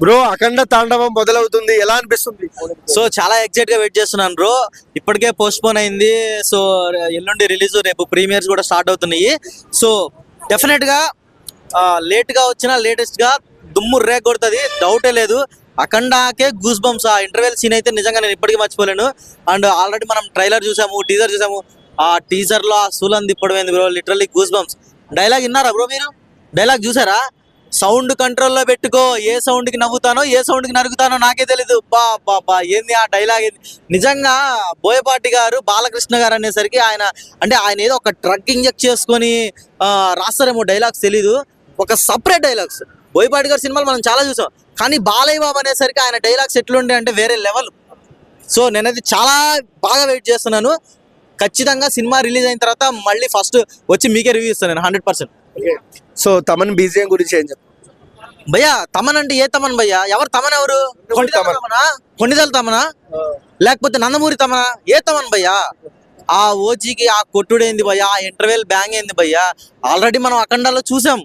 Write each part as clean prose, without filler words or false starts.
Bro అఖండ తాండవం మొదలవుతుంది, ఎలా అనిపిస్తుంది? సో చాలా ఎక్సైట్ గా వెయిట్ చేస్తున్నాను బ్రో. ఇప్పటికే పోస్ట్ పోన్ అయింది. సో ఎల్లుండి రిలీజ్, రేపు ప్రీమియర్స్ కూడా స్టార్ట్ అవుతున్నాయి. సో డెఫినెట్ గా లేట్ గా వచ్చినా లేటెస్ట్ గా దుమ్ము రేగ్ కొడుతుంది, డౌటే లేదు. అఖండాకే గూస్ బంప్స్. ఆ ఇంటర్వెల్ సీన్ అయితే నిజంగా నేను ఇప్పటికీ మర్చిపోలేను. అండ్ ఆల్రెడీ మనం ట్రైలర్ చూసాము, టీజర్ చూసాము. ఆ టీజర్ లో ఆ సూలం తిప్పడమైంది bro, literally goose bumps. Dialogue విన్నారా బ్రో మీరు? డైలాగ్ చూసారా? సౌండ్ కంట్రోల్లో పెట్టుకో, ఏ సౌండ్ కి నవ్వుతానో ఏ సౌండ్ కి నరుగుతానో నాకే తెలీదు. బా బా బా ఏంది ఆ డైలాగ్? నిజంగా బోయపాటి గారు, బాలకృష్ణ గారు అనేసరికి ఆయన ఏదో ఒక డ్రగ్ ఇంజెక్ట్ చేసుకొని రాస్తారేమో డైలాగ్స్, తెలీదు. ఒక సపరేట్ డైలాగ్స్. బోయపాటి గారి సినిమాలు మనం చాలా చూసాం, కానీ బాలయ్య బాబు అనేసరికి ఆయన డైలాగ్స్ ఎట్లుండే అంటే వేరే లెవెల్. సో నేనైతే చాలా బాగా వెయిట్ చేస్తున్నాను. ఖచ్చితంగా సినిమా రిలీజ్ అయిన తర్వాత మళ్ళీ ఫస్ట్ వచ్చి మీకే రివ్యూ ఇస్తాను నేను 100%. సో తమన్ బీజిఎం గురించి ఏం చెప్తారు భయ్యా? తమన్ అంటే ఏ తమన్ భయ్యా? ఎవరు తమన్? ఎవరు? కొన్నిదల తమనా లేకపోతే నందమూరి తమనా? ఏ తమన్ భయ్యా? ఆ ఓజీకి ఆ కొట్టుడేంది భయ్యా? ఆ ఇంటర్వెల్ బ్యాంగ్ ఏంది భయ్యా? ఆల్రెడీ మనం అఖండాలో చూసాం.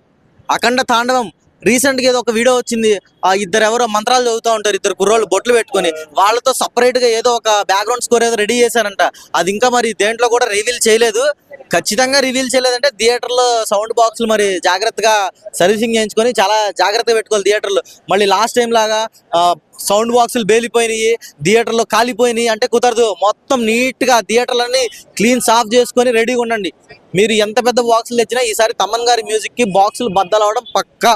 అఖండ తాండవం రీసెంట్ గా ఏదో ఒక వీడియో వచ్చింది. ఆ ఇద్దరు ఎవరో మంత్రాలు చదువుతూ ఉంటారు, ఇద్దరు కుర్రోళ్ళు బొట్లు పెట్టుకొని, వాళ్ళతో సపరేట్ గా ఏదో ఒక బ్యాక్గ్రౌండ్ స్కోర్ ఏదో రెడీ చేశారంట. అది ఇంకా మరి దేంట్లో కూడా రివీల్ చేయలేదు. ఖచ్చితంగా రివీల్ చేయలేదంటే థియేటర్ లో సౌండ్ బాక్సులు మరి జాగ్రత్తగా సర్వీసింగ్ చేయించుకొని చాలా జాగ్రత్తగా పెట్టుకోవాలి థియేటర్లు. మళ్ళీ లాస్ట్ టైం లాగా సౌండ్ బాక్సులు బేలిపోయినాయి, థియేటర్లో కాలిపోయినాయి అంటే కుదరదు. మొత్తం నీట్ గా థియేటర్లన్నీ క్లీన్ సాఫ్ చేసుకొని రెడీగా ఉండండి. మీరు ఎంత పెద్ద బాక్సులు తెచ్చినా ఈసారి తమన్ గారి మ్యూజిక్ కి బాక్సులు బద్దలవడం పక్కా.